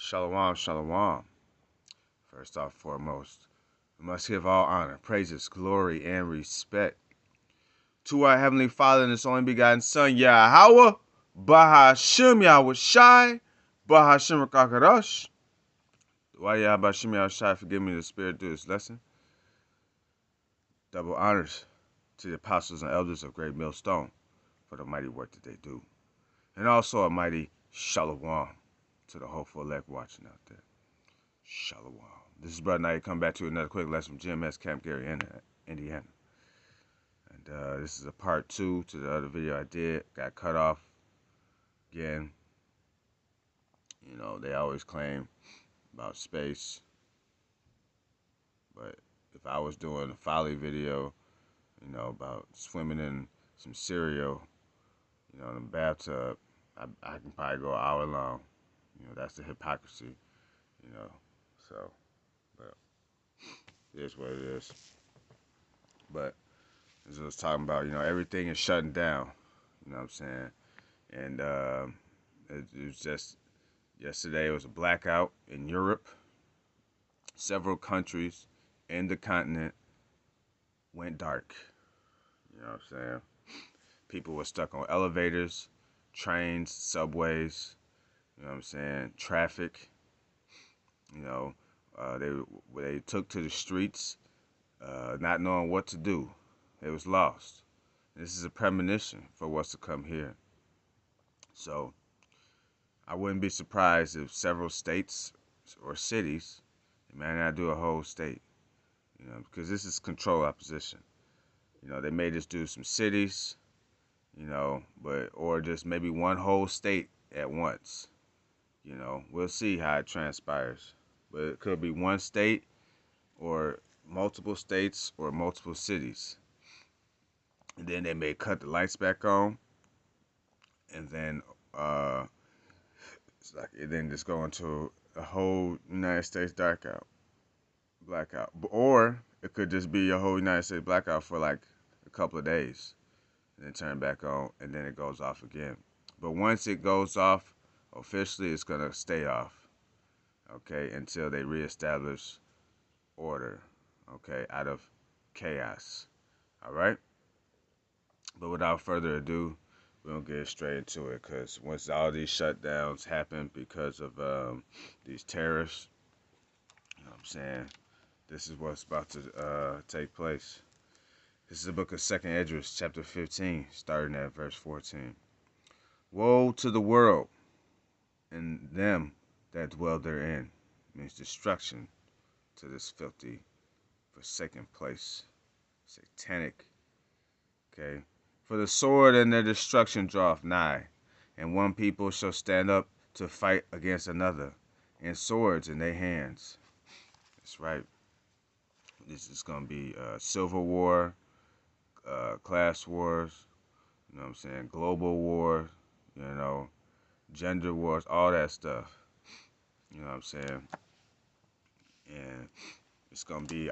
Shalom, shalom. First off, foremost, we must give all honor, praises, glory, and respect to our Heavenly Father and His only begotten Son, Yahweh, Bahashim Yahweh Shai, Bahashim Rakakadosh. Why Bahashim Yahweh Shai, forgive me the Spirit through this lesson. Double honors to the apostles and elders of Great Millstone for the mighty work that they do. And also a mighty shalom to the hopeful elect watching out there. Shalom. This is Brother Knight. Come back to another quick lesson from GMS Camp Gary, Indiana. And this is a part 2 to the other video I did. Got cut off again. You know, they always claim about space. But if I was doing a folly video, you know, about swimming in some cereal, you know, in a bathtub, I can probably go an hour long. You know, that's the hypocrisy, you know. So, well, it is what it is. But as I was talking about, you know, everything is shutting down. You know what I'm saying? And it was just, yesterday it was a blackout in Europe. Several countries in the continent went dark. You know what I'm saying? People were stuck on elevators, trains, subways, you know what I'm saying, traffic. You know, they took to the streets, not knowing what to do. They was lost. This is a premonition for what's to come here. So I wouldn't be surprised if several states or cities, they may not do a whole state, you know, because this is control opposition. You know, they may just do some cities, you know, or just maybe one whole state at once. You know, we'll see how it transpires. But it could be one state or multiple states or multiple cities. And then they may cut the lights back on. And then it's like it then just go into a whole United States blackout. Or it could just be a whole United States blackout for like a couple of days. And then turn back on and then it goes off again. But once it goes off, officially it's gonna stay off. Okay, until they reestablish order, okay, out of chaos. All right? But without further ado, we're going to get straight into it because once all these shutdowns happen because of these tariffs, you know what I'm saying, this is what's about to take place. This is the book of 2nd Esdras, chapter 15, starting at verse 14. Woe to the world and them that dwell therein, means destruction to this filthy, forsaken place, satanic, okay? For the sword and their destruction draweth nigh, and one people shall stand up to fight against another, and swords in their hands. That's right. This is going to be civil war, class wars, you know what I'm saying, global war, you know, gender wars, all that stuff. You know what I'm saying? And it's going to be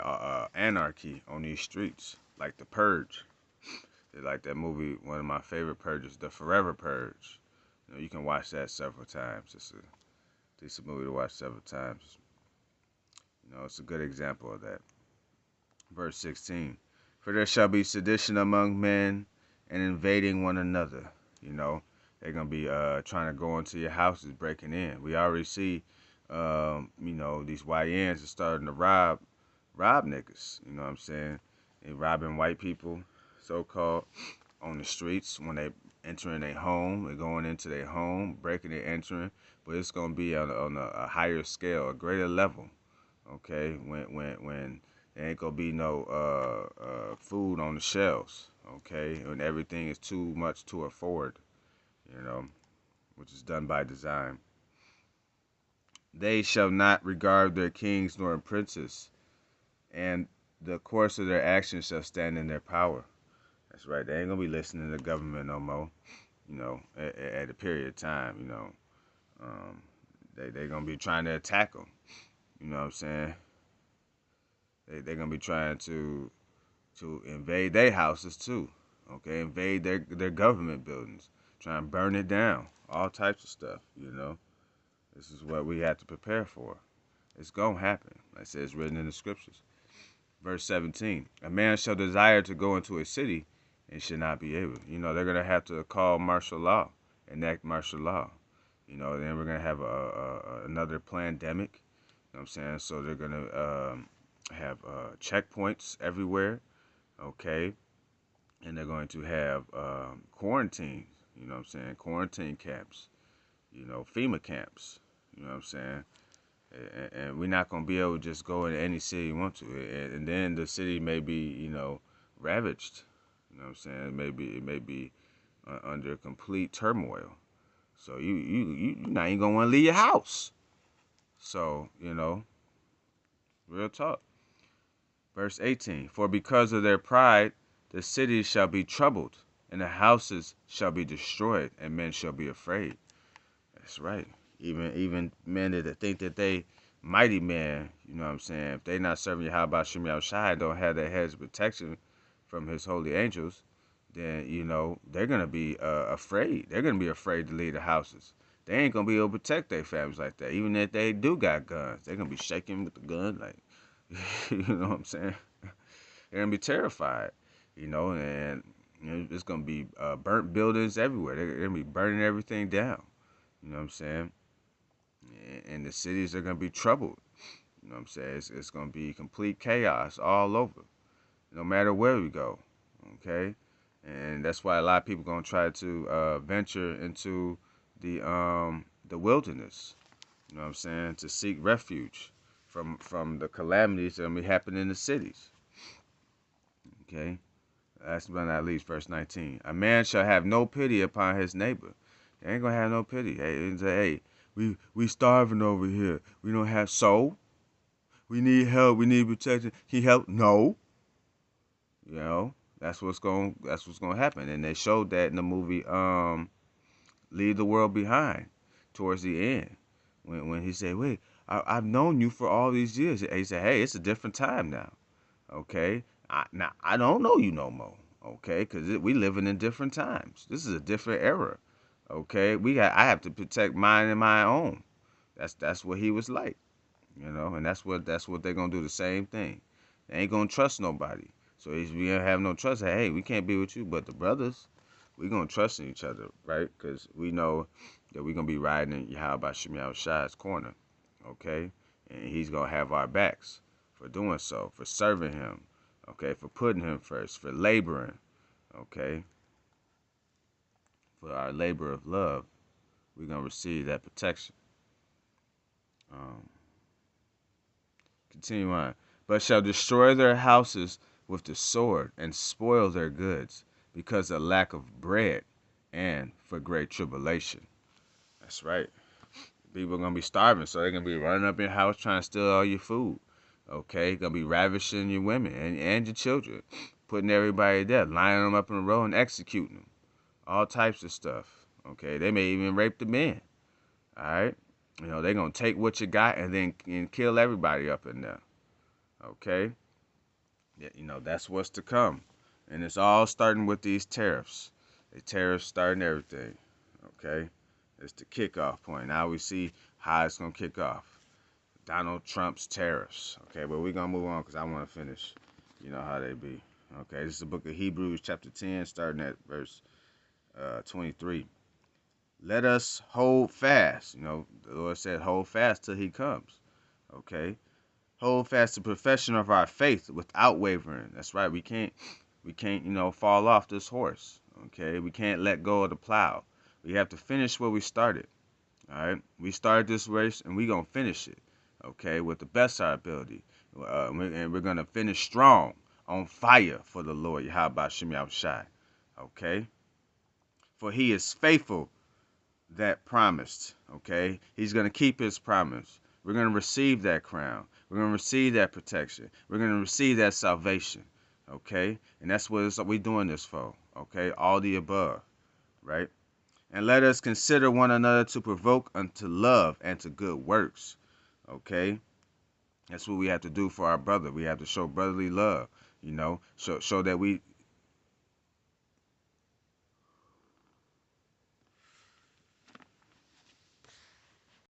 anarchy on these streets, like The Purge. They like that movie, one of my favorite purges, The Forever Purge. You know, you can watch that several times. It's a decent movie to watch several times. You know, it's a good example of that. Verse 16. For there shall be sedition among men and invading one another. You know, they're going to be trying to go into your houses, breaking in. We already see, you know, these YNs are starting to rob niggas. You know what I'm saying? They robbing white people, so-called, on the streets when they entering their home. They're going into their home, breaking and entering. But it's going to be on a higher scale, a greater level, okay? When there ain't going to be no food on the shelves, okay? When everything is too much to afford, you know, which is done by design. They shall not regard their kings nor princes, and the course of their actions shall stand in their power. That's right. They ain't going to be listening to the government no more, you know, at a period of time, you know. They're going to be trying to attack them, you know what I'm saying? They're going to be trying to invade their houses too, okay? Invade their government buildings, try and burn it down, all types of stuff, you know. This is what we have to prepare for. It's going to happen. Like I said, it's written in the scriptures. Verse 17, a man shall desire to go into a city and should not be able. They're going to have to call martial law, enact martial law. Then we're going to have another pandemic. You know what I'm saying? So they're going to have checkpoints everywhere, okay? And they're going to have quarantine, you know what I'm saying? Quarantine camps, FEMA camps, you know what I'm saying? And we're not going to be able to just go into any city you want to. And then the city may be, ravaged, you know what I'm saying? It may be under complete turmoil. So you not even going to want to leave your house. So, real talk. Verse 18, for because of their pride, the cities shall be troubled, and the houses shall be destroyed, and men shall be afraid. That's right. Even men that think that they mighty men, you know what I'm saying, if they not serving Yahweh Shem Shai, don't have their heads of protection from his holy angels, then, they're going to be afraid. They're going to be afraid to leave the houses. They ain't going to be able to protect their families like that. Even if they do got guns, they're going to be shaking with the gun like, you know what I'm saying? They're going to be terrified, and it's going to be burnt buildings everywhere. They're going to be burning everything down, you know what I'm saying? And the cities are going to be troubled, you know what I'm saying? It's going to be complete chaos all over, no matter where we go, okay? And that's why a lot of people are going to try to venture into the wilderness, you know what I'm saying, to seek refuge from the calamities that are going to be happening in the cities. Okay? Last but not least, verse 19. A man shall have no pity upon his neighbor. They ain't going to have no pity. Hey, we starving over here. We don't have soul. We need help. We need protection. Can you help? No. That's what's going to happen. And they showed that in the movie Leave the World Behind towards the end. When he said, wait, I've known you for all these years. He said, hey, it's a different time now. Okay? Now, I don't know you no more. Okay? Because we living in different times. This is a different era. Okay? I have to protect mine and my own. That's what he was like. And that's what they're going to do, the same thing. They ain't going to trust nobody. So if we don't have no trust, hey, we can't be with you. But the brothers, we going to trust in each other, right? Because we know that we're going to be riding in Yahweh Shem Shai's corner, okay? And he's going to have our backs for doing so, for serving him, okay? For putting him first, for laboring, okay? For our labor of love, we're going to receive that protection. Continue on. But shall destroy their houses with the sword and spoil their goods because of lack of bread and for great tribulation. That's right. People are going to be starving, so they're going to be running up in your house trying to steal all your food. Okay? Going to be ravishing your women and your children. Putting everybody to death. Lining them up in a row and executing them. All types of stuff. Okay? They may even rape the men. All right? They're going to take what you got and then kill everybody up in there. Okay? That's what's to come. And it's all starting with these tariffs. The tariffs starting everything. Okay? It's the kickoff point. Now we see how it's going to kick off. Donald Trump's tariffs. Okay, but we're going to move on because I want to finish. You know how they be. Okay, this is the book of Hebrews chapter 10, starting at verse 23. Let us hold fast. The Lord said hold fast till he comes. Okay? Hold fast the profession of our faith without wavering. That's right. We can't, fall off this horse. Okay? We can't let go of the plow. We have to finish what we started. All right? We started this race, and we're going to finish it. Okay? With the best of our ability. And we're going to finish strong, on fire for the Lord, Yahweh Shem Shai. Okay? For he is faithful that promised. Okay? He's going to keep his promise. We're going to receive that crown. We're going to receive that protection. We're going to receive that salvation. Okay? And that's what we're doing this for. Okay? All the above. Right? And let us consider one another to provoke unto love and to good works. Okay? That's what we have to do for our brother. We have to show brotherly love. Show that we